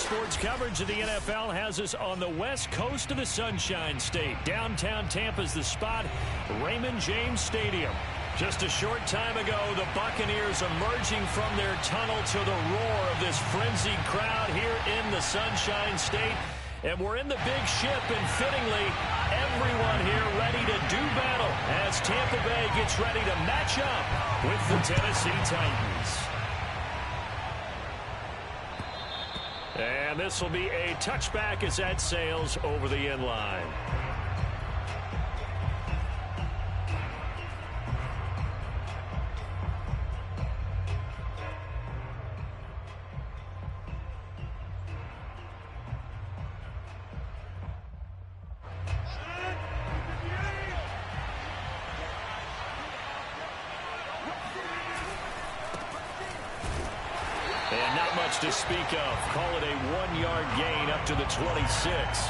sports coverage of the NFL has us on the west coast of the Sunshine State. Downtown Tampa's the spot, Raymond James Stadium. Just a short time ago, the Buccaneers emerging from their tunnel to the roar of this frenzied crowd here in the Sunshine State. And we're in the big ship, and fittingly, everyone here ready to do battle as Tampa Bay gets ready to match up with the Tennessee Titans. And this will be a touchback as that sails over the end line. And not much to speak of. Call it a 1-yard gain up to the 26.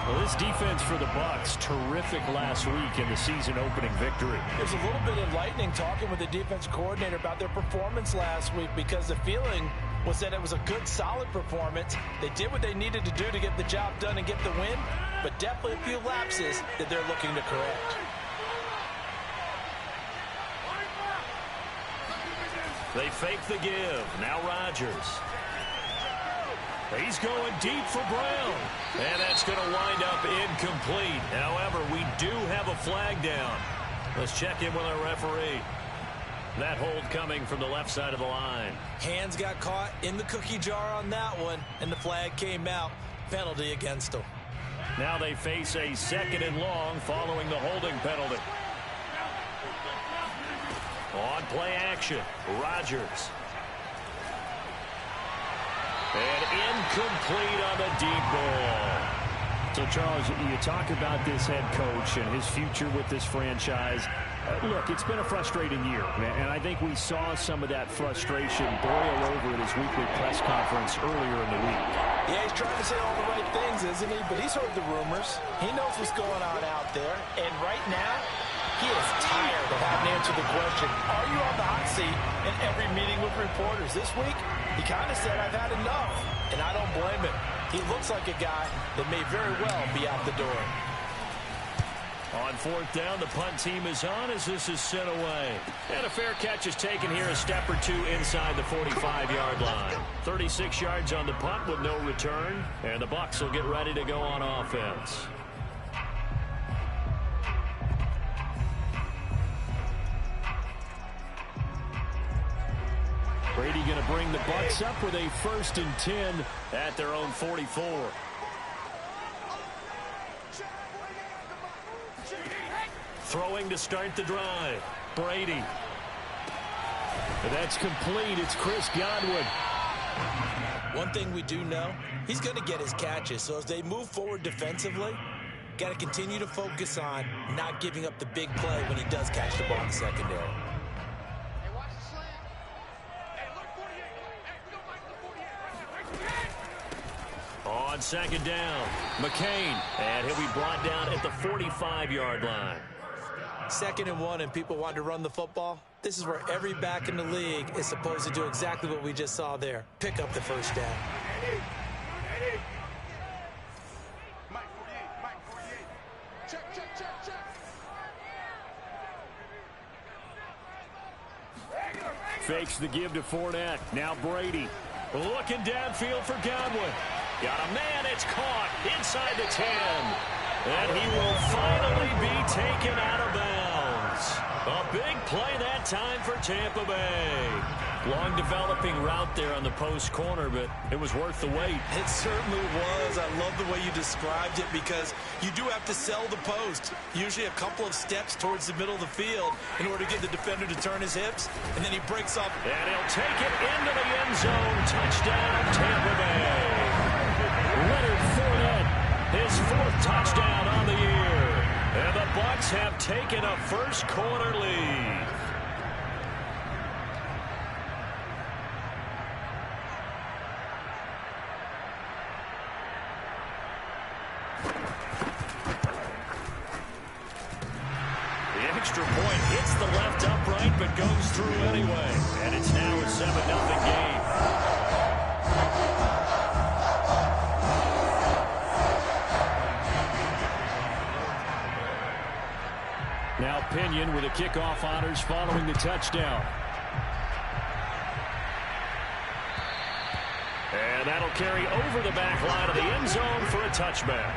Well, this defense for the Bucs, terrific last week in the season-opening victory. There's a little bit enlightening talking with the defense coordinator about their performance last week, because the feeling was that it was a good, solid performance. They did what they needed to do to get the job done and get the win, but definitely a few lapses that they're looking to correct. They fake the give. Now Rodgers. He's going deep for Brown. And that's going to wind up incomplete. However, we do have a flag down. Let's check in with our referee. That hold coming from the left side of the line. Hands got caught in the cookie jar on that one, and the flag came out. Penalty against them. Now they face a 2nd and long following the holding penalty. On play action, Rodgers. And incomplete on the deep ball. So, Charles, you talk about this head coach and his future with this franchise. Look, it's been a frustrating year, and I think we saw some of that frustration boil over at his weekly press conference earlier in the week. Yeah, he's trying to say all the right things, isn't he? But he's heard the rumors. He knows what's going on out there. And right now, he is tired of having to answer the question, are you on the hot seat, in every meeting with reporters. This week, he kind of said, I've had enough, and I don't blame him. He looks like a guy that may very well be out the door. On 4th down, the punt team is on as this is sent away. And a fair catch is taken here a step or two inside the 45-yard line. 36 yards on the punt with no return, and the Bucs will get ready to go on offense. Brady going to bring the Bucs up with a 1st and 10 at their own 44. Throwing to start the drive. Brady. And that's complete. It's Chris Godwin. One thing we do know, he's going to get his catches. So as they move forward defensively, got to continue to focus on not giving up the big play when he does catch the ball in the secondary. On 2nd down, McCain, and he'll be brought down at the 45-yard line. 2nd and 1, and people want to run the football. This is where every back in the league is supposed to do exactly what we just saw there. Pick up the 1st down. Fakes the give to Fournette. Now Brady. Looking downfield for Godwin. Got a man, it's caught inside the 10. And he will finally be taken out of bounds. A big play that time for Tampa Bay. Long developing route there on the post corner, but it was worth the wait. It certainly was. I love the way you described it, because you do have to sell the post. Usually a couple of steps towards the middle of the field in order to get the defender to turn his hips, and then he breaks off. And he'll take it into the end zone. Touchdown, Tampa Bay. Leonard Fournette, his 4th touchdown on the year. And the Bucs have taken a first-quarter lead. The extra point hits the left upright but goes through anyway. And it's now a 7-0 game. Pinion with the kickoff honors following the touchdown. And that'll carry over the back line of the end zone for a touchback.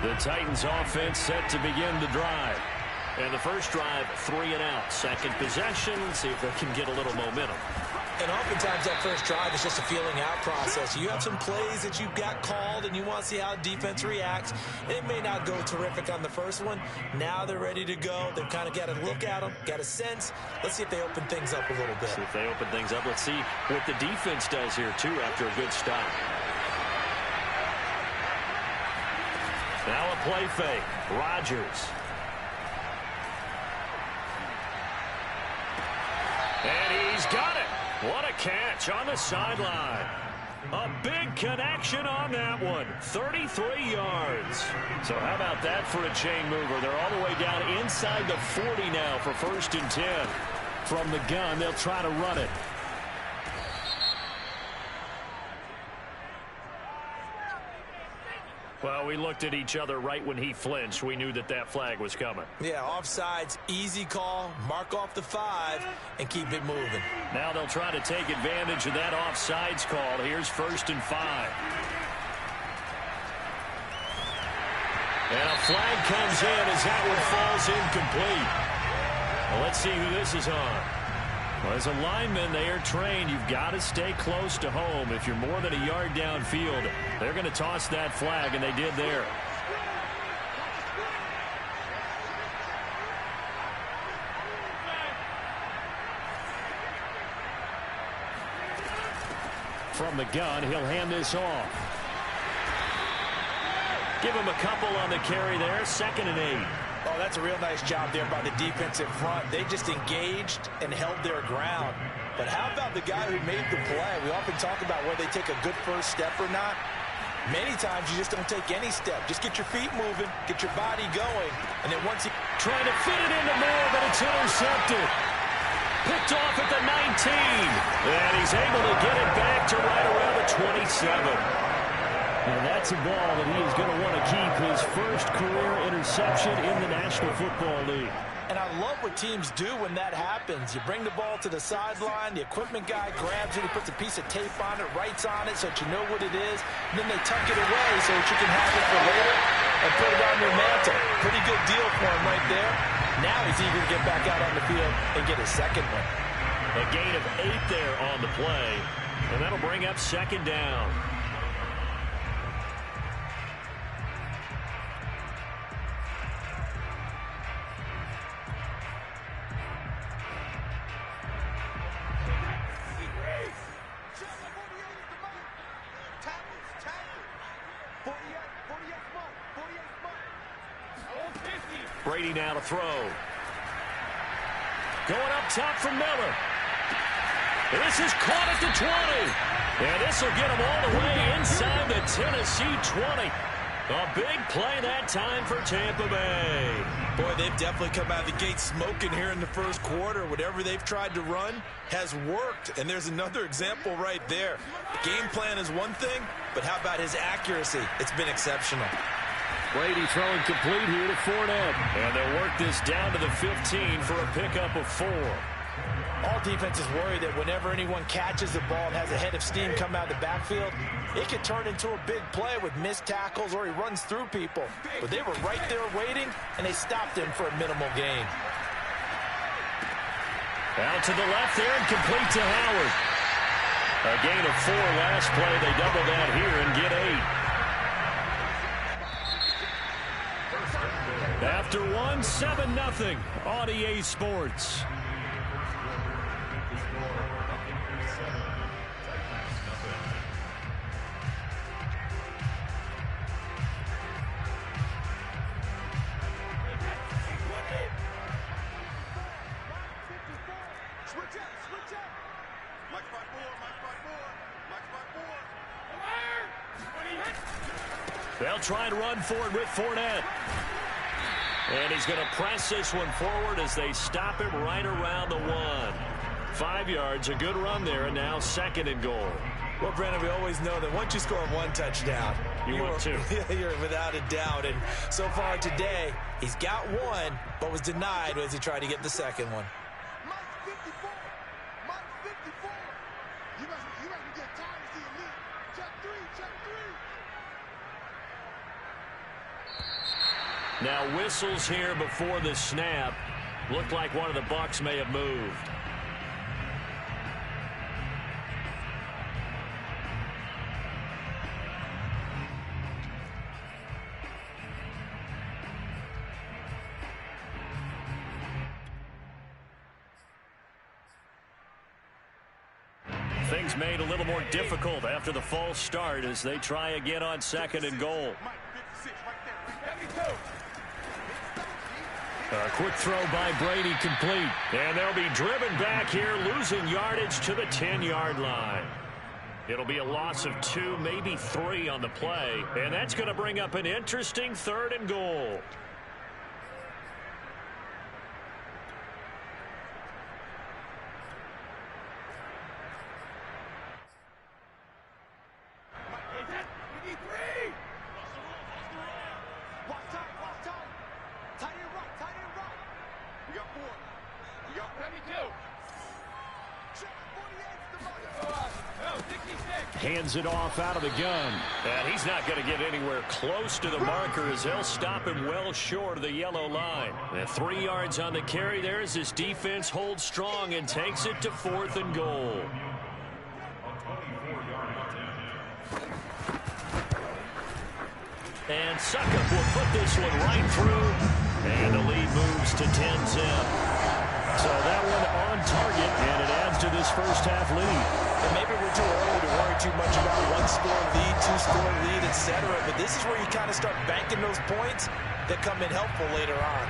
The Titans offense set to begin the drive. And the first drive, 3 and out. Second possession, see if they can get a little momentum. And oftentimes that first drive is just a feeling out process. You have some plays that you've got called and you want to see how defense reacts. It may not go terrific on the first one. Now they're ready to go. They've kind of got to look at them, got a sense. Let's see if they open things up a little bit. See if they open things up. Let's see what the defense does here, too, after a good stop. Now a play fake. Rodgers. And he's got it. What a catch on the sideline. A big connection on that one. 33 yards. So how about that for a chain mover? They're all the way down inside the 40 now for 1st and 10. From the gun, they'll try to run it. Well, we looked at each other right when he flinched. We knew that that flag was coming. Yeah, offsides, easy call, mark off the 5, and keep it moving. Now they'll try to take advantage of that offsides call. Here's 1st and 5. And a flag comes in as that one falls incomplete. Well, let's see who this is on. Well, as a lineman, they are trained. You've got to stay close to home. If you're more than a yard downfield, they're going to toss that flag, and they did there. From the gun, he'll hand this off. Give him a couple on the carry there. 2nd and 8. Oh, that's a real nice job there by the defensive front. They just engaged and held their ground. But how about the guy who made the play? We often talk about whether they take a good first step or not. Many times you just don't take any step. Just get your feet moving, get your body going, and then once he... Trying to fit it into Moore, but it's intercepted. Picked off at the 19. And he's able to get it back to right around the 27. And that's a ball that he is going to want to keep, his first career interception in the National Football League. And I love what teams do when that happens. You bring the ball to the sideline, the equipment guy grabs it, he puts a piece of tape on it, writes on it so that you know what it is, and then they tuck it away so that you can have it for later and put it on your mantle. Pretty good deal for him right there. Now he's eager to get back out on the field and get his second one. A gain of 8 there on the play, and that'll bring up 2nd down. Brady now to throw. Going up top for Miller. This is caught at the 20. And this will get him all the way inside the Tennessee 20. A big play that time for Tampa Bay. Boy, they've definitely come out of the gate smoking here in the first quarter. Whatever they've tried to run has worked. And there's another example right there. The game plan is one thing, but how about his accuracy? It's been exceptional. Brady throwing complete here to Fournette. And they'll work this down to the 15 for a pickup of 4. All defenses worry that whenever anyone catches the ball and has a head of steam come out of the backfield, it could turn into a big play with missed tackles or he runs through people. But they were right there waiting, and they stopped him for a minimal gain. Out to the left there and complete to Howard. A gain of 4 last play. They double that here and get 8. After 1, 7-0 on EA Sports. They'll try and run forward with Fournette. And he's going to press this one forward as they stop him right around the 1. 5 yards, a good run there, and now 2nd and goal. Well, Brandon, we always know that once you score one touchdown, you want two. You're without a doubt. And so far today, he's got one, but was denied as he tried to get the second one. Now whistles here before the snap. Looked like one of the Bucs may have moved. Things made a little more difficult after the false start as they try again on 2nd and goal. A quick throw by Brady complete. And they'll be driven back here, losing yardage to the 10-yard line. It'll be a loss of 2, maybe 3 on the play. And that's going to bring up an interesting 3rd and goal. Hands it off out of the gun. And he's not going to get anywhere close to the marker as they'll stop him well short of the yellow line. And 3 yards on the carry there as this defense holds strong and takes it to 4th and goal. And Suckup will put this one right through. And the lead moves to 10-zip. So that one on target, and it adds to this first half lead. And maybe we're too early to worry too much about 1-score lead, 2-score lead, etc. But this is where you kind of start banking those points that come in helpful later on.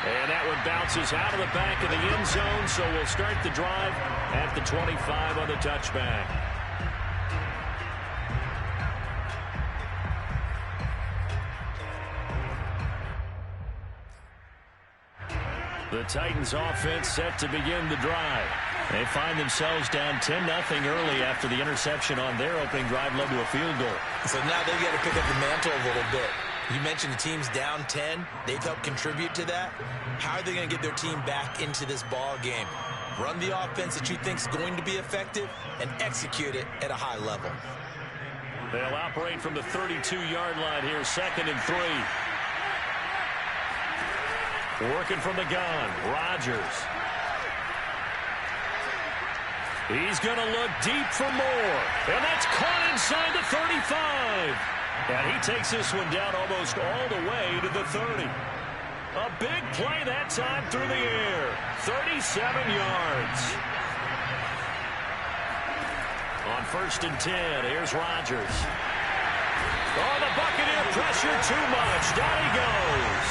And that one bounces out of the back of the end zone, so we'll start the drive at the 25 on the touchback. The Titans offense set to begin the drive. They find themselves down 10-0 early after the interception on their opening drive led to a field goal. So now they've got to pick up the mantle a little bit. You mentioned the team's down 10. They've helped contribute to that. How are they going to get their team back into this ball game? Run the offense that you think is going to be effective and execute it at a high level. They'll operate from the 32-yard line here, 2nd and 3. Working from the gun, Rodgers. He's going to look deep for more. And that's caught inside the 35. And he takes this one down almost all the way to the 30. A big play that time through the air. 37 yards. On 1st and 10, here's Rodgers. Oh, the Buccaneer pressure too much. Down he goes.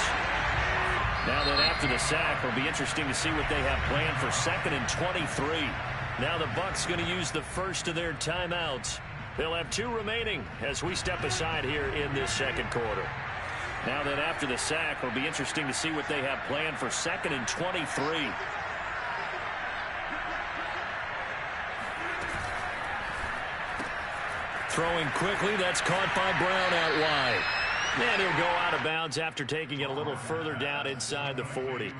Now then, after the sack, it'll be interesting to see what they have planned for 2nd and 23. Now the Bucs going to use the first of their timeouts. They'll have 2 remaining as we step aside here in this 2nd quarter. Now then, after the sack, it'll be interesting to see what they have planned for 2nd and 23. Throwing quickly, that's caught by Brown out wide. And he'll go out of bounds after taking it a little further down inside the 40.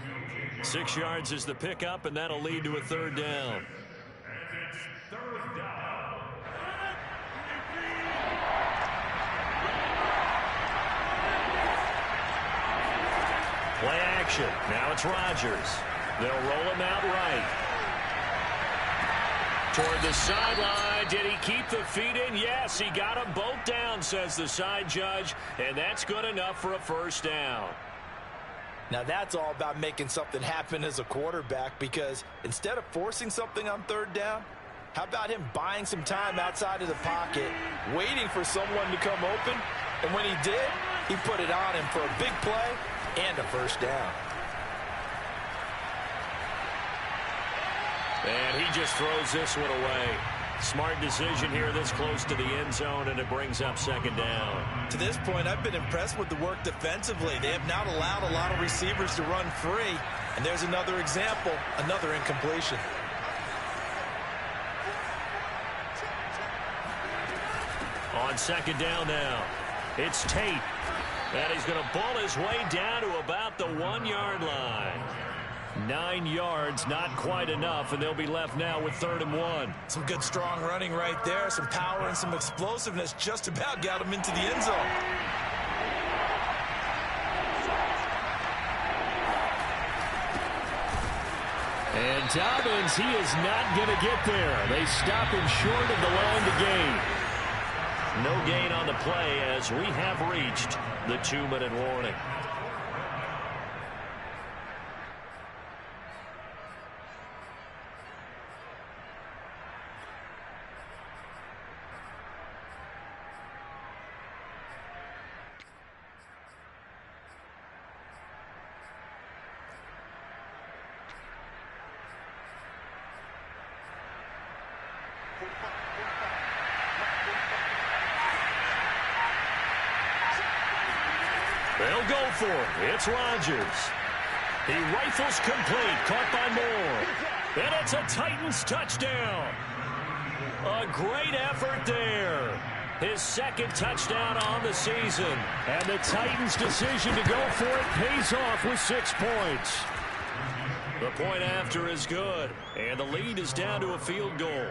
6 yards is the pickup, and that'll lead to a 3rd down. Play action. Now it's Rodgers. They'll roll him out right. Toward the sideline. Did he keep the feet in? Yes, he got them both down, says the side judge. And that's good enough for a 1st down. Now that's all about making something happen as a quarterback, because instead of forcing something on 3rd down, how about him buying some time outside of the pocket, waiting for someone to come open? And when he did, he put it on him for a big play and a 1st down. And he just throws this one away. Smart decision here this close to the end zone, and it brings up second down. To this point, I've been impressed with the work defensively. They have not allowed a lot of receivers to run free. And there's another example, another incompletion. On second down now, it's Tate. And he's going to ball his way down to about the 1-yard line. 9 yards, not quite enough, and they'll be left now with 3rd and 1. Some good strong running right there. Some power and some explosiveness just about got him into the end zone. And Dobbins, he is not going to get there. They stop him short of the line to gain. No gain on the play as we have reached the 2-minute warning. They'll go for it. It's Rodgers. He rifles complete. Caught by Moore. And it's a Titans touchdown. A great effort there. His 2nd touchdown on the season. And the Titans' decision to go for it pays off with 6 points. The point after is good. And the lead is down to a field goal.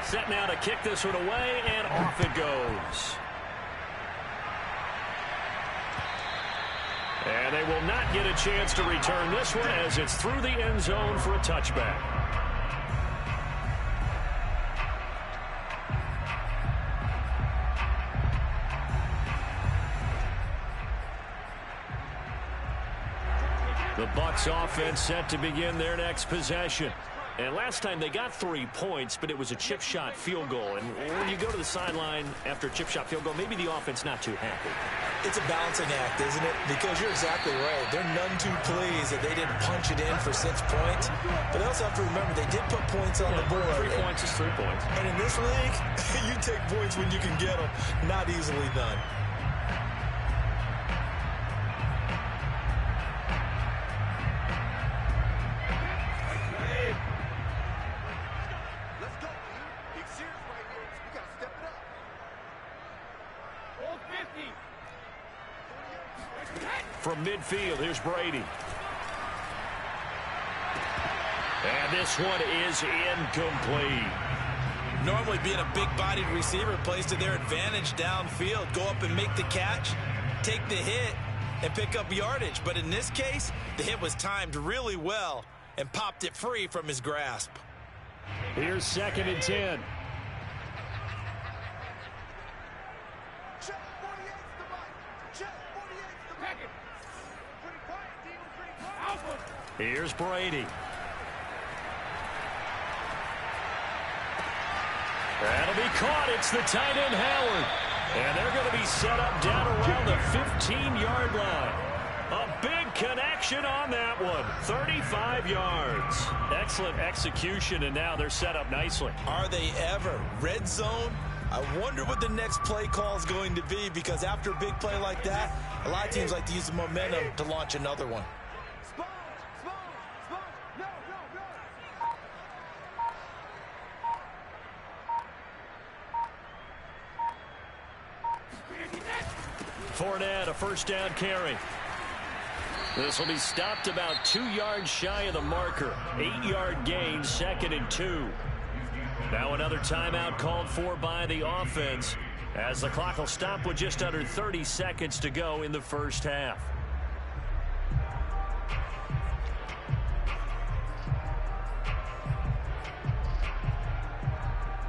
Set now to kick this one away, and off it goes. And they will not get a chance to return this one as it's through the end zone for a touchback. The Bucs offense set to begin their next possession. And last time they got 3 points, but it was a chip shot field goal. And when you go to the sideline after a chip shot field goal, maybe the offense not too happy. It's a balancing act, isn't it? Because you're exactly right. They're none too pleased that they didn't punch it in for 6 points. But they also have to remember they did put points on the board. 3 points is 3 points. And in this league, you take points when you can get them. Not easily done. From midfield, here's Brady. And this one is incomplete. Normally being a big-bodied receiver plays to their advantage downfield. Go up and make the catch, take the hit, and pick up yardage. But in this case, the hit was timed really well and popped it free from his grasp. Here's 2nd and 10. Here's Brady. That'll be caught. It's the tight end, Howard. And they're going to be set up down around the 15-yard line. A big connection on that one. 35 yards. Excellent execution, and now they're set up nicely. Are they ever? Red zone? I wonder what the next play call is going to be, because after a big play like that, a lot of teams like to use the momentum to launch another one. Fournette, a first down carry. This will be stopped about 2 yards shy of the marker. 8-yard gain, 2nd and 2. Now another timeout called for by the offense, as the clock will stop with just under 30 seconds to go in the first half.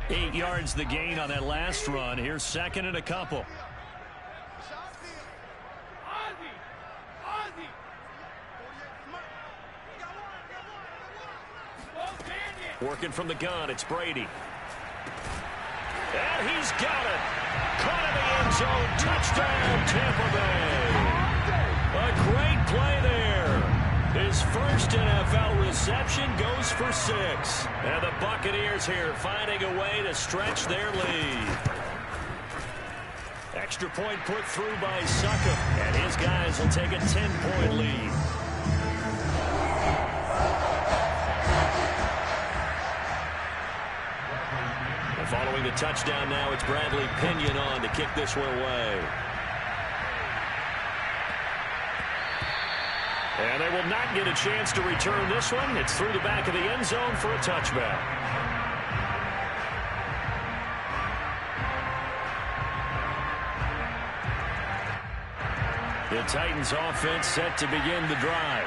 Eight yards the gain on that last run. Here's 2nd and a couple. Working from the gun, it's Brady. And he's got it. Caught in the end zone. Touchdown, Tampa Bay. A great play there. His first NFL reception goes for 6. And the Buccaneers here finding a way to stretch their lead. Extra point put through by Succop, and his guys will take a 10-point lead. And following the touchdown now, it's Bradley Pinion on to kick this one away. And they will not get a chance to return this one. It's through the back of the end zone for a touchback. The Titans offense set to begin the drive.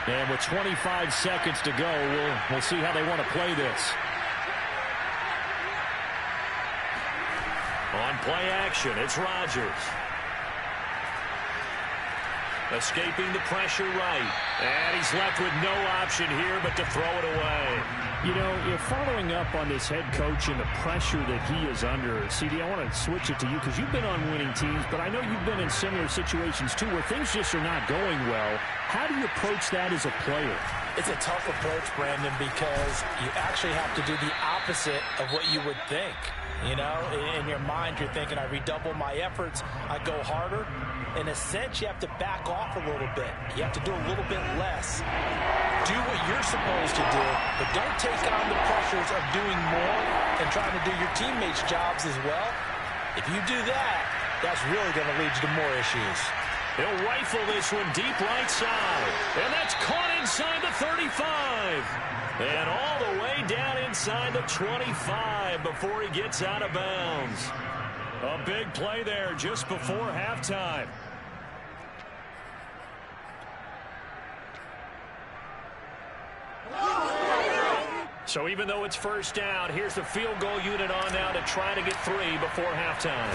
And with 25 seconds to go, we'll see how they want to play this. On play action, it's Rodgers. Escaping the pressure right. And he's left with no option here but to throw it away. You know, you're following up on this head coach and the pressure that he is under. CD, I want to switch it to you because you've been on winning teams, but I know you've been in similar situations too where things just are not going well. How do you approach that as a player? It's a tough approach, Brandon, because you actually have to do the opposite of what you would think. You know, in your mind, you're thinking, I redouble my efforts, I go harder. In a sense, you have to back off a little bit. You have to do a little bit less. Do what you're supposed to do, but don't take on the pressures of doing more and trying to do your teammates' jobs as well. If you do that, that's really going to lead you to more issues. He'll rifle this one deep right side. And that's caught inside the 35. And all the way down inside the 25 before he gets out of bounds. A big play there just before halftime. So even though it's first down, here's the field goal unit on now to try to get 3 before halftime.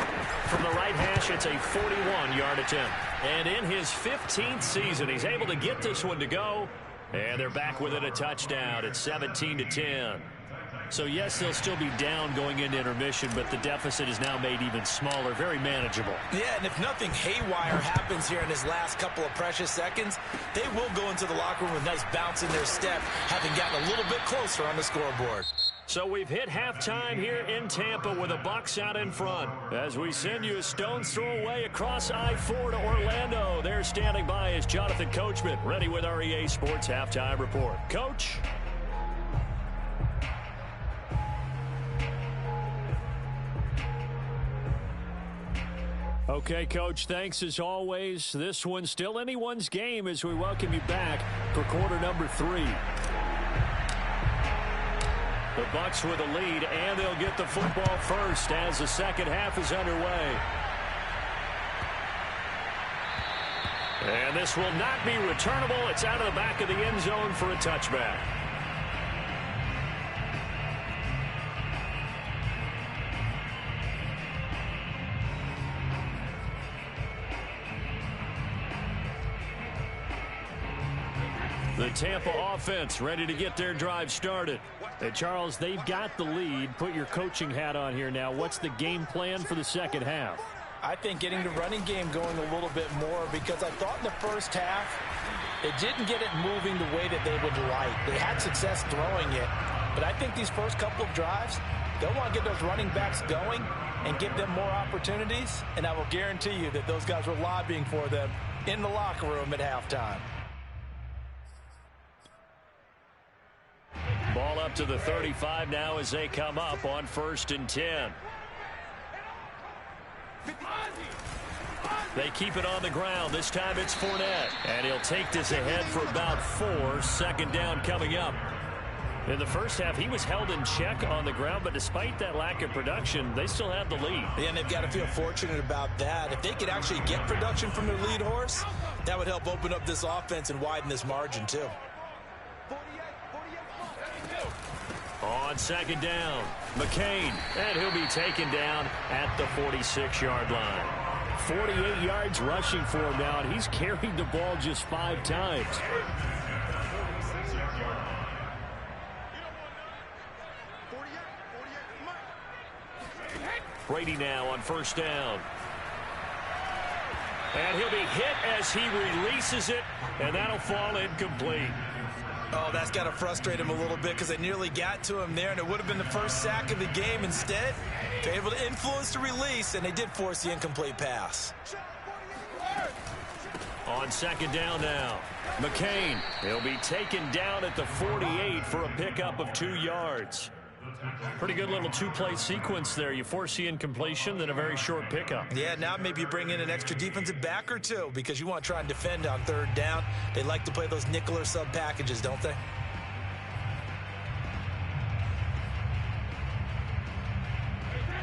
From the right hash, it's a 41-yard attempt. And in his 15th season, he's able to get this one to go. And they're back within a touchdown at 17-10. So, yes, they'll still be down going into intermission, but the deficit is now made even smaller, very manageable. Yeah, and if nothing haywire happens here in his last couple of precious seconds, they will go into the locker room with nice bounce in their step, having gotten a little bit closer on the scoreboard. So we've hit halftime here in Tampa with the Bucs out in front. As we send you a stone's throw away across I-4 to Orlando. There standing by is Jonathan Coachman, ready with our EA Sports Halftime Report. Coach? Okay, Coach, thanks as always. This one's still anyone's game as we welcome you back for quarter number 3. The Bucs with a lead, and they'll get the football first as the second half is underway. And this will not be returnable. It's out of the back of the end zone for a touchback. The Tampa offense ready to get their drive started. Hey, Charles, they've got the lead. Put your coaching hat on here now. What's the game plan for the second half? I think getting the running game going a little bit more, because I thought in the first half it didn't get it moving the way that they would like. They had success throwing it, but I think these first couple of drives, they'll want to get those running backs going and give them more opportunities, and I will guarantee you that those guys were lobbying for them in the locker room at halftime. Ball up to the 35 now as they come up on 1st and 10. They keep it on the ground. This time it's Fournette. And he'll take this ahead for about 4. Second down coming up. In the first half, he was held in check on the ground, but despite that lack of production, they still have the lead. Yeah, and they've got to feel fortunate about that. If they could actually get production from their lead horse, that would help open up this offense and widen this margin too. On second down, McCain, and he'll be taken down at the 46-yard line. 48 yards rushing for him now, and he's carried the ball just 5 times. Brady now on 1st down. And he'll be hit as he releases it, and that'll fall incomplete. Oh, that's got to frustrate him a little bit because they nearly got to him there, and it would have been the first sack of the game. Instead, they're able to influence the release, and they did force the incomplete pass. On second down now, McCain. He'll be taken down at the 48 for a pickup of 2 yards. Pretty good little two-play sequence there. You force the incompletion, then a very short pickup. Yeah, now maybe you bring in an extra defensive back or two because you want to try and defend on third down. They like to play those nickel or sub packages, don't they?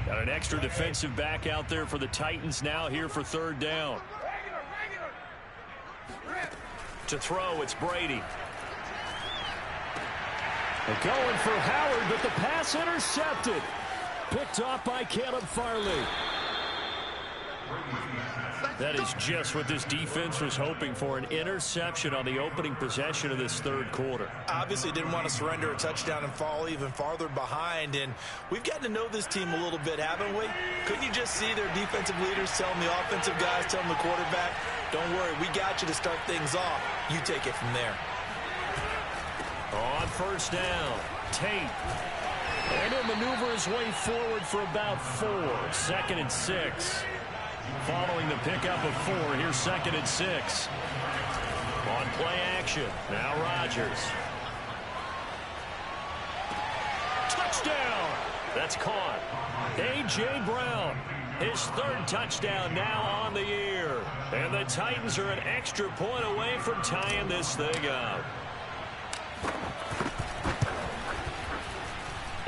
Got an extra defensive back out there for the Titans now here for third down. To throw, it's Brady. They're going for Howard, but the pass intercepted. Picked off by Caleb Farley. That is just what this defense was hoping for, an interception on the opening possession of this third quarter. Obviously didn't want to surrender a touchdown and fall even farther behind, and we've gotten to know this team a little bit, haven't we? Couldn't you just see their defensive leaders telling the offensive guys, telling the quarterback, don't worry, we got you to start things off. You take it from there. On first down, Tate. And he'll maneuver his way forward for about 4. 2nd and 6. Following the pickup of 4, here's 2nd and 6. On play action, now Rodgers. Touchdown! That's caught. A.J. Brown, his 3rd touchdown now on the year. And the Titans are an extra point away from tying this thing up.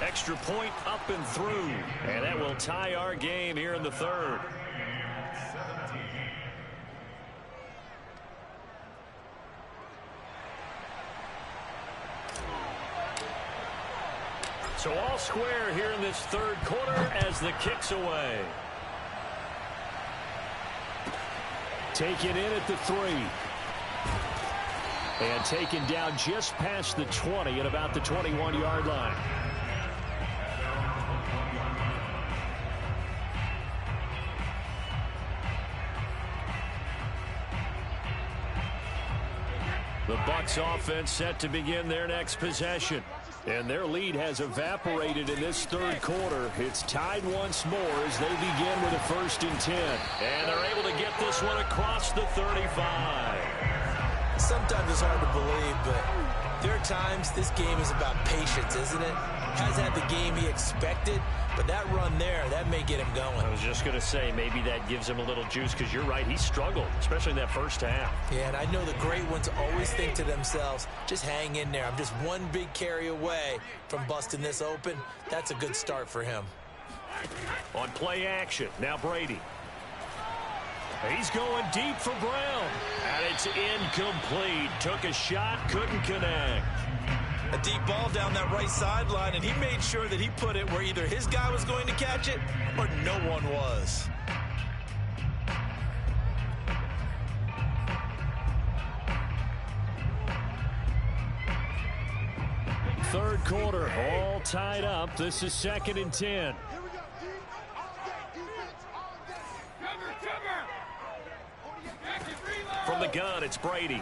Extra point up and through. And that will tie our game here in the 3rd. So all square here in this 3rd quarter as the kick's away. Taken in at the 3. And taken down just past the 20 at about the 21-yard line. The Bucs offense set to begin their next possession. And their lead has evaporated in this 3rd quarter. It's tied once more as they begin with a 1st and 10. And they're able to get this one across the 35. Sometimes it's hard to believe, but there are times this game is about patience, isn't it? Has had the game he expected, but that run there, that may get him going. I was just going to say, maybe that gives him a little juice because you're right, he struggled, especially in that first half. Yeah, and I know the great ones always think to themselves, just hang in there. I'm just one big carry away from busting this open. That's a good start for him. On play action, now Brady. He's going deep for Brown. And it's incomplete. Took a shot, couldn't connect. A deep ball down that right sideline, and he made sure that he put it where either his guy was going to catch it or no one was. Third quarter, all tied up. This is 2nd and 10. From the gun, it's Brady.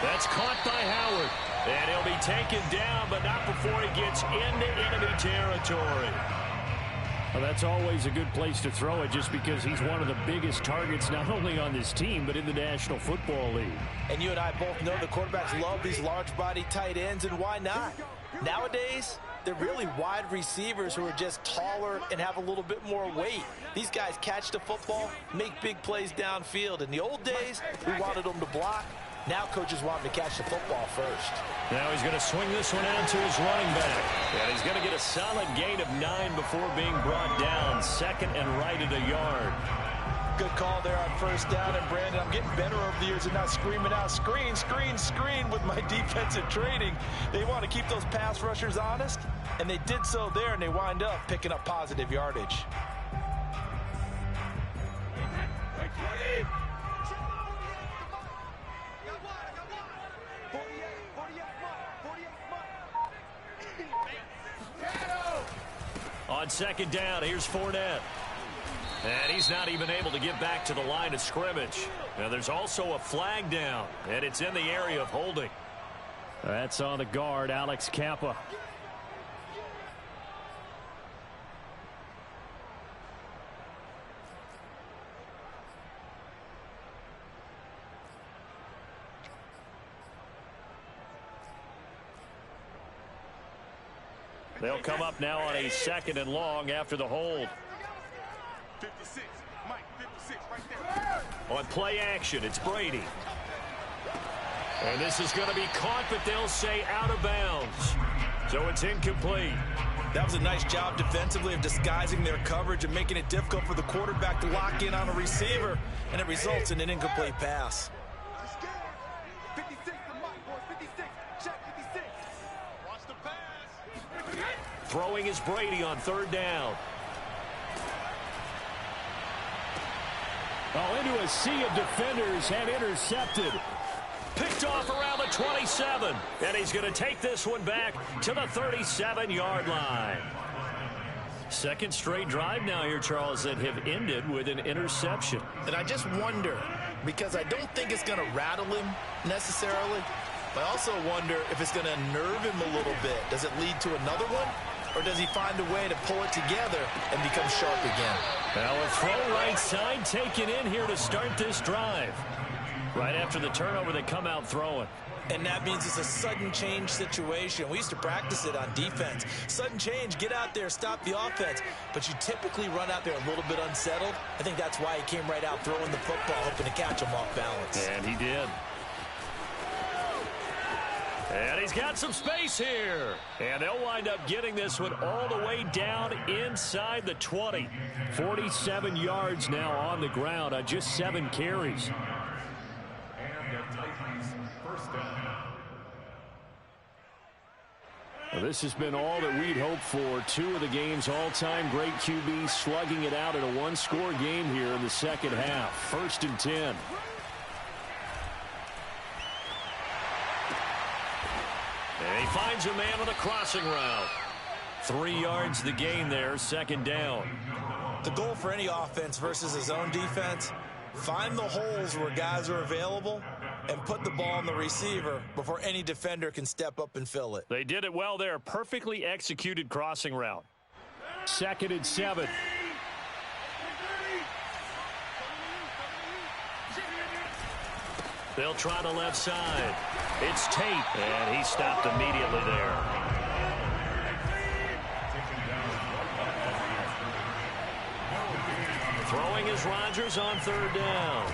That's caught by Howard. And he'll be taken down, but not before he gets into enemy territory. Well, that's always a good place to throw it just because he's one of the biggest targets not only on this team but in the National Football League. And you and I both know the quarterbacks love these large-body tight ends, and why not? Nowadays, they're really wide receivers who are just taller and have a little bit more weight. These guys catch the football, make big plays downfield. In the old days, we wanted them to block. Now coaches want him to catch the football first. Now he's going to swing this one out to his running back. And he's going to get a solid gain of 9 before being brought down. 2nd and right at a yard. Good call there on first down. And Brandon, I'm getting better over the years and not screaming out, screen, screen, screen with my defensive training. They want to keep those pass rushers honest, and they did so there, and they wind up picking up positive yardage. On second down, here's Fournette. And he's not even able to get back to the line of scrimmage. Now there's also a flag down, and it's in the area of holding. That's on the guard, Alex Kappa. They'll come up now on a 2nd and long after the hold. 56, Mike, 56, right there. On play action, it's Brady. And this is going to be caught, but they'll say out of bounds. So it's incomplete. That was a nice job defensively of disguising their coverage and making it difficult for the quarterback to lock in on a receiver, and it results in an incomplete pass. 56 to Mike, boys, 56. Check 56. Watch the pass. Throwing is Brady on 3rd down. Oh, into a sea of defenders and intercepted. Picked off around the 27. And he's going to take this one back to the 37-yard line. 2nd straight drive now here, Charles, that have ended with an interception. And I just wonder, because I don't think it's going to rattle him necessarily, but I also wonder if it's going to nerve him a little bit. Does it lead to another one? Or does he find a way to pull it together and become sharp again? Now a throw right side taken in here to start this drive. Right after the turnover, they come out throwing. And that means it's a sudden change situation. We used to practice it on defense. Sudden change, get out there, stop the offense. But you typically run out there a little bit unsettled. I think that's why he came right out throwing the football, hoping to catch him off balance. And he did. And he's got some space here. And they'll wind up getting this one all the way down inside the 20. 47 yards now on the ground on just 7 carries. Well, this has been all that we'd hoped for. 2 of the game's all-time great QBs slugging it out in a 1-score game here in the 2nd half. 1st and 10. And he finds a man on the crossing route. 3 yards the gain there, 2nd down. The goal for any offense versus his own defense, find the holes where guys are available and put the ball on the receiver before any defender can step up and fill it. They did it well there. Perfectly executed crossing route. 2nd and 7. They'll try the left side. It's Tate, and he stopped immediately there. Throwing is Rodgers on 3rd down.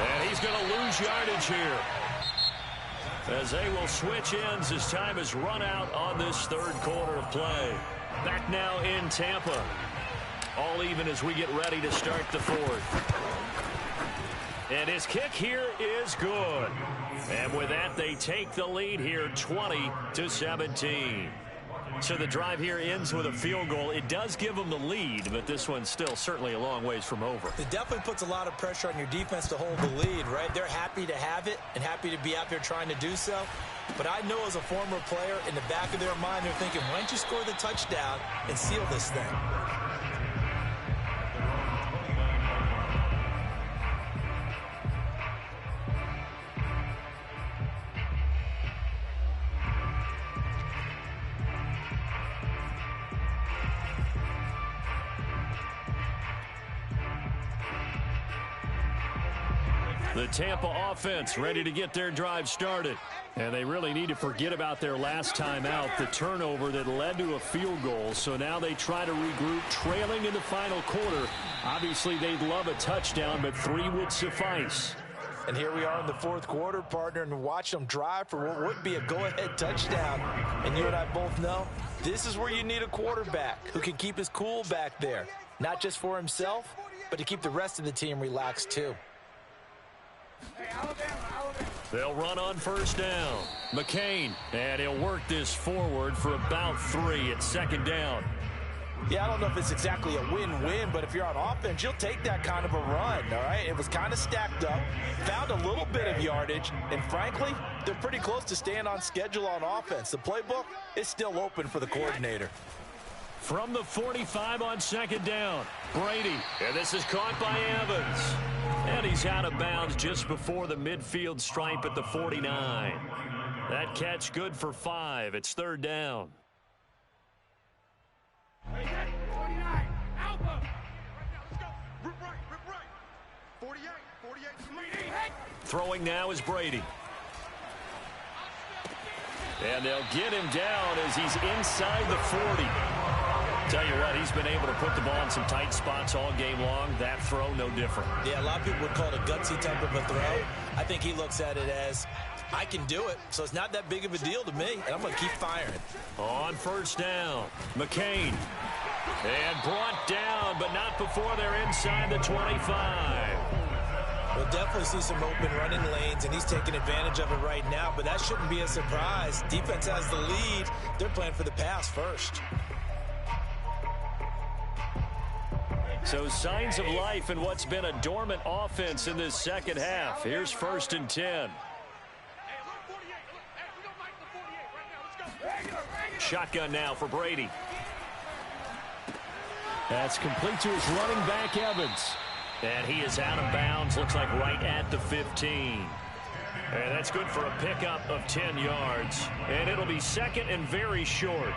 And he's going to lose yardage here, as they will switch ends as time is run out on this 3rd quarter of play. Back now in Tampa. All even as we get ready to start the 4th. And his kick here is good. And with that, they take the lead here 20-17. So the drive here ends with a field goal. It does give them the lead, but this one's still certainly a long ways from over. It definitely puts a lot of pressure on your defense to hold the lead, right? They're happy to have it and happy to be out there trying to do so. But I know as a former player, in the back of their mind, they're thinking, why don't you score the touchdown and seal this thing? The Tampa offense ready to get their drive started. And they really need to forget about their last time out, the turnover that led to a field goal. So now they try to regroup, trailing in the final quarter. Obviously, they'd love a touchdown, but 3 would suffice. And here we are in the 4th quarter, partner, and watch them drive for what would be a go-ahead touchdown. And you and I both know this is where you need a quarterback who can keep his cool back there, not just for himself, but to keep the rest of the team relaxed too. They'll run on 1st down. McCain, and he'll work this forward for about 3 at 2nd down. Yeah, I don't know if it's exactly a win-win, but if you're on offense, you'll take that kind of a run, all right? It was kind of stacked up, found a little bit of yardage, and frankly, they're pretty close to staying on schedule on offense. The playbook is still open for the coordinator. From the 45 on second down, Brady. And this is caught by Evans. And he's out of bounds just before the midfield stripe at the 49. That catch good for 5. It's third down. Throwing now is Brady. And they'll get him down as he's inside the 40. Tell you what, he's been able to put the ball in some tight spots all game long. That throw, no different. Yeah, a lot of people would call it a gutsy type of a throw. I think he looks at it as, I can do it, so it's not that big of a deal to me, and I'm going to keep firing. On first down, McCain. And brought down, but not before they're inside the 25. We'll definitely see some open running lanes, and he's taking advantage of it right now, but that shouldn't be a surprise. Defense has the lead. They're playing for the pass first. So signs of life in what's been a dormant offense in this second half. Here's first and 10. Shotgun now for Brady. That's complete to his running back, Evans. And he is out of bounds, looks like right at the 15. And that's good for a pickup of 10 yards. And it'll be second and very short.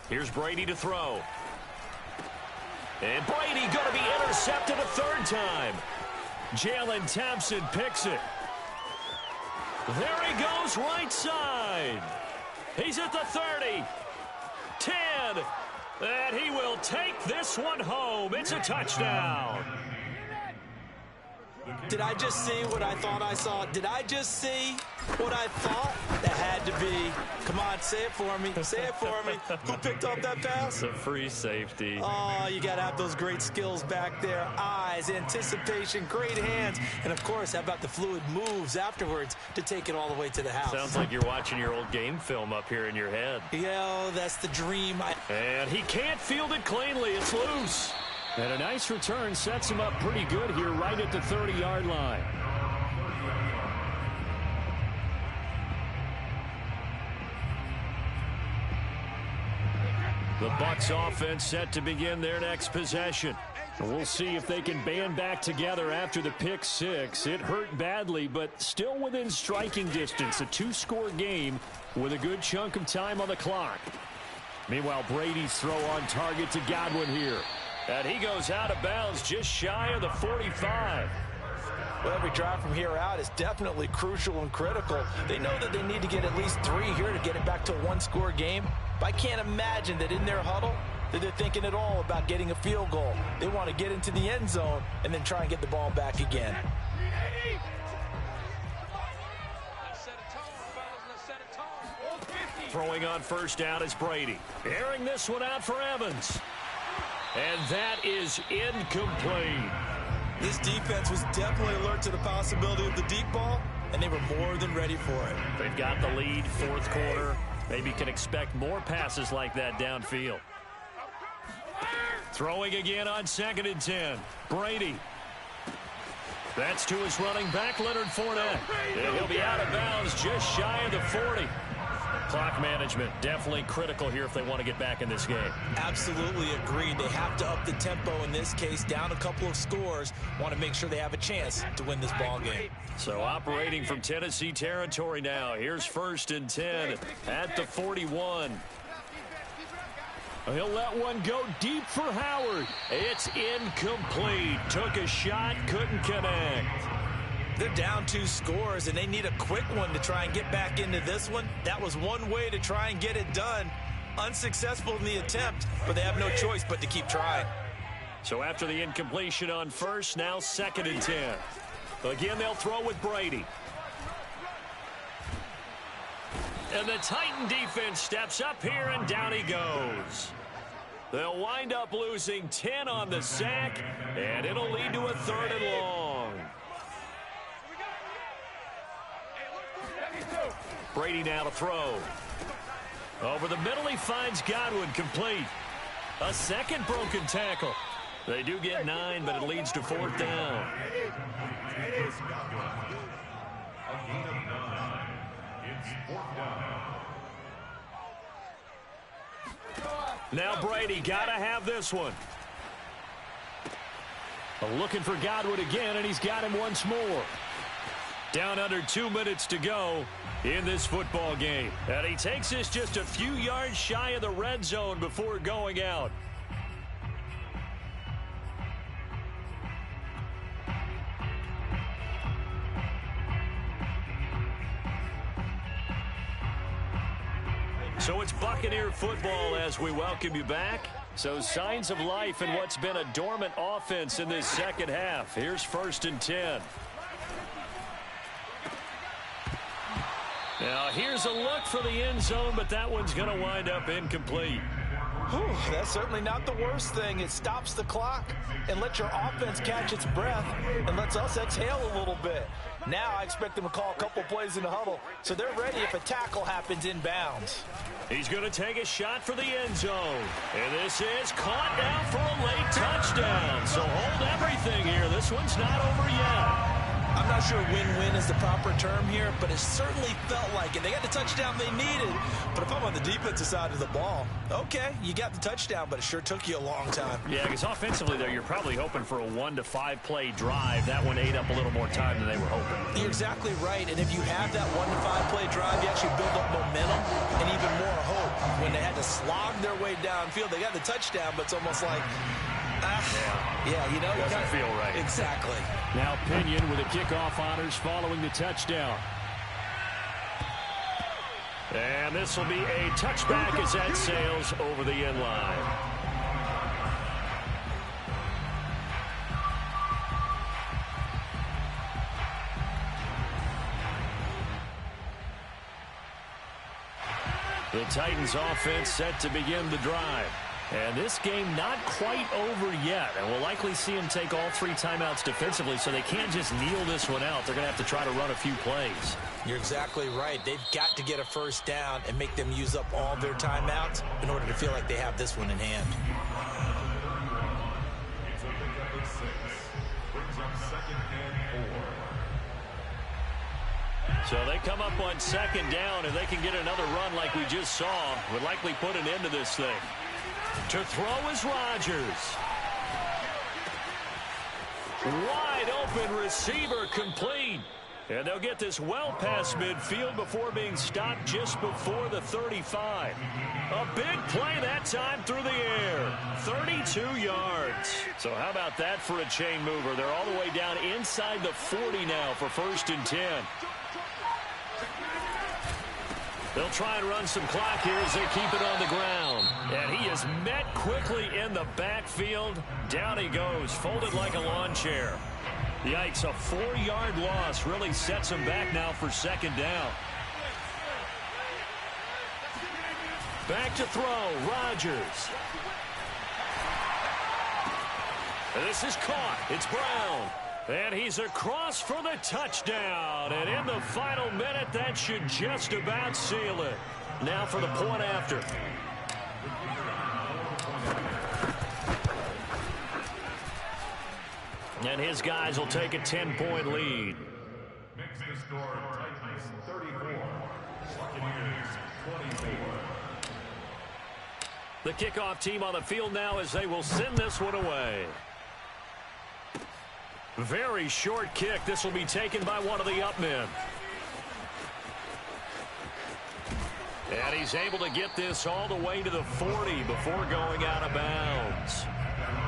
Here's Brady to throw. And Brady going to be intercepted a third time. Jalen Thompson picks it. There he goes right side. He's at the 30. 10. And he will take this one home. It's a touchdown. Did I just see what I thought I saw? Did I just see what I thought? That had to be. Come on, say it for me. Say it for me. Who picked up that pass? It's a free safety. Oh, you got to have those great skills back there. Eyes, anticipation, great hands. And, of course, how about the fluid moves afterwards to take it all the way to the house? Sounds like you're watching your old game film up here in your head. Yeah, that's the dream. And he can't field it cleanly. It's loose. And a nice return sets him up pretty good here right at the 30-yard line. The Bucs offense set to begin their next possession. We'll see if they can band back together after the pick six. It hurt badly, but still within striking distance. A two-score game with a good chunk of time on the clock. Meanwhile, Brady's throw on target to Godwin here. And he goes out of bounds just shy of the 45. Well, every drive from here out is definitely crucial and critical. They know that they need to get at least 3 here to get it back to a one-score game. But I can't imagine that in their huddle that they're thinking at all about getting a field goal. They want to get into the end zone and then try and get the ball back again. Throwing on first down is Brady. Airing this one out for Evans. And that is incomplete. This defense was definitely alert to the possibility of the deep ball, and they were more than ready for it. They've got the lead, fourth quarter. Maybe can expect more passes like that downfield. Throwing again on second and 10. Brady. That's to his running back, Leonard Fournette. And he'll be out of bounds just shy of the 40. Clock management definitely critical here if they want to get back in this game. Absolutely agreed. They have to up the tempo in this case, down a couple of scores. Want to make sure they have a chance to win this ball game. So operating from Tennessee territory now. Here's first and 10 at the 41. He'll let one go deep for Howard. It's incomplete. Took a shot, couldn't connect. They're down 2 scores, and they need a quick one to try and get back into this one. That was one way to try and get it done. Unsuccessful in the attempt, but they have no choice but to keep trying. So after the incompletion on first, now second and 10. Again, they'll throw with Brady. And the Titan defense steps up here, and down he goes. They'll wind up losing 10 on the sack, and it'll lead to a third and long. Brady now to throw. Over the middle, he finds Godwin complete. A second broken tackle. They do get 9, but it leads to 4th down. Now Brady got to have this one. Looking for Godwin again, and he's got him once more. Down under 2 minutes to go in this football game. And he takes this just a few yards shy of the red zone before going out. So it's Buccaneer football as we welcome you back. So signs of life in what's been a dormant offense in this second half. Here's 1st and 10. Now here's a look for the end zone, but that one's going to wind up incomplete. Whew, that's certainly not the worst thing. It stops the clock and lets your offense catch its breath and lets us exhale a little bit. Now I expect them to call a couple plays in the huddle so they're ready if a tackle happens inbounds. He's going to take a shot for the end zone. And this is caught down for a late touchdown. So hold everything here. This one's not over yet. I'm not sure win-win is the proper term here, but it certainly felt like it. They got the touchdown they needed, but if I'm on the defensive side of the ball, okay, you got the touchdown, but it sure took you a long time. Yeah, because offensively there, you're probably hoping for a 1 to 5 play drive. That one ate up a little more time than they were hoping. You're exactly right, and if you have that 1 to 5 play drive, you actually build up momentum and even more hope. When they had to slog their way downfield, they got the touchdown, but it's almost like, yeah, you know, doesn't feel right. Exactly. Now Pinion with the kickoff honors following the touchdown. And this will be a touchback as that sails over the end line. The Titans offense set to begin the drive. And this game not quite over yet. And we'll likely see them take all 3 timeouts defensively, so they can't just kneel this one out. They're going to have to try to run a few plays. You're exactly right. They've got to get a first down and make them use up all their timeouts in order to feel like they have this one in hand. So they come up on 2nd down, and they can get another run like we just saw. Would likely put an end to this thing. To throw is Rodgers. Wide open receiver complete. And they'll get this well past midfield before being stopped just before the 35. A big play that time through the air. 32 yards. So how about that for a chain mover? They're all the way down inside the 40 now for 1st and 10. They'll try and run some clock here as they keep it on the ground. And he is met quickly in the backfield. Down he goes, folded like a lawn chair. Yikes, a 4-yard loss really sets him back now for 2nd down. Back to throw, Rodgers. This is caught. It's Brown. And he's across for the touchdown. And in the final minute, that should just about seal it. Now for the point after. And his guys will take a 10-point lead. Makes the score Titans 34, Buccaneers 24. The kickoff team on the field now as they will send this one away. Very short kick. This will be taken by one of the up men. And he's able to get this all the way to the 40 before going out of bounds.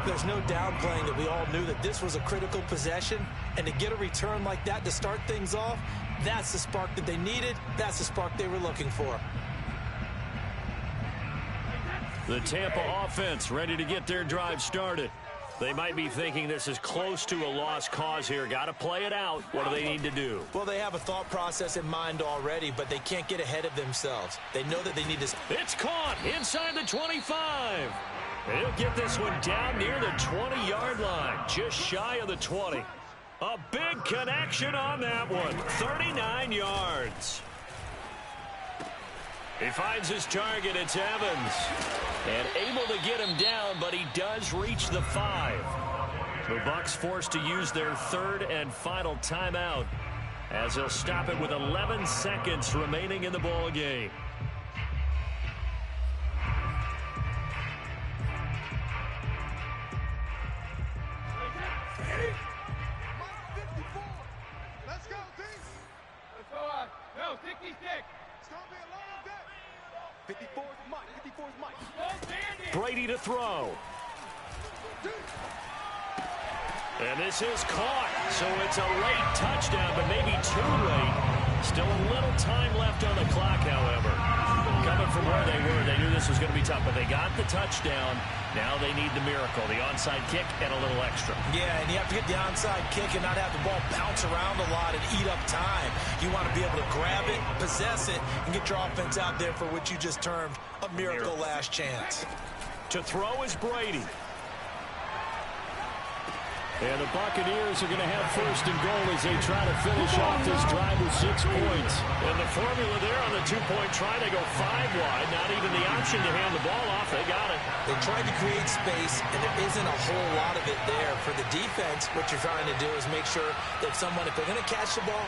There's no downplaying that we all knew that this was a critical possession, and to get a return like that to start things off, that's the spark that they needed. That's the spark they were looking for. The Tampa offense ready to get their drive started. They might be thinking this is close to a lost cause here. Got to play it out. What do they need to do? Well, they have a thought process in mind already, but they can't get ahead of themselves. They know that they need to... It's caught inside the 25. He'll get this one down near the 20-yard line, just shy of the 20. A big connection on that one, 39 yards. He finds his target. It's Evans. And able to get him down, but he does reach the 5. The Bucks forced to use their third and final timeout as they'll stop it with 11 seconds remaining in the ball game. Let's go, D. Let's go out. No, 66. It's going to be a long day. 54's Mike. 54's Mike. Brady to throw. And this is caught. So it's a late touchdown, but maybe too late. Still a little time left on the clock, however. Coming from where they were, they knew this was going to be tough, but they got the touchdown. Now they need the miracle, the onside kick and a little extra. Yeah, and you have to get the onside kick and not have the ball bounce around a lot and eat up time. You want to be able to grab it, possess it, and get your offense out there for what you just termed a miracle last chance. To throw is Brady. And the Buccaneers are going to have first and goal as they try to finish off this drive with 6 points. And the formula there on the two-point try, they go 5 wide. Not even the option to hand the ball off. They got it. They tried to create space, and there isn't a whole lot of it there. For the defense, what you're trying to do is make sure that someone, if they're going to catch the ball,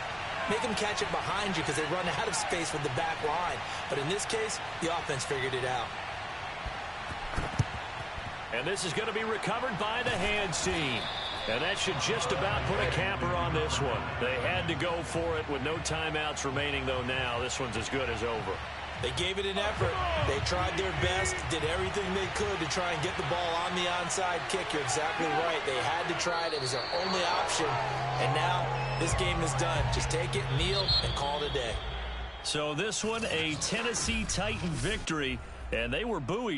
make them catch it behind you because they run out of space with the back line. But in this case, the offense figured it out. And this is going to be recovered by the hands team. And that should just about put a capper on this one. They had to go for it with no timeouts remaining, though now this one's as good as over. They gave it an effort. They tried their best, did everything they could to try and get the ball on the onside kick. You're exactly right. They had to try it. It was their only option. And now this game is done. Just take it, kneel, and call it a day. So this one, a Tennessee Titan victory, and they were buoyed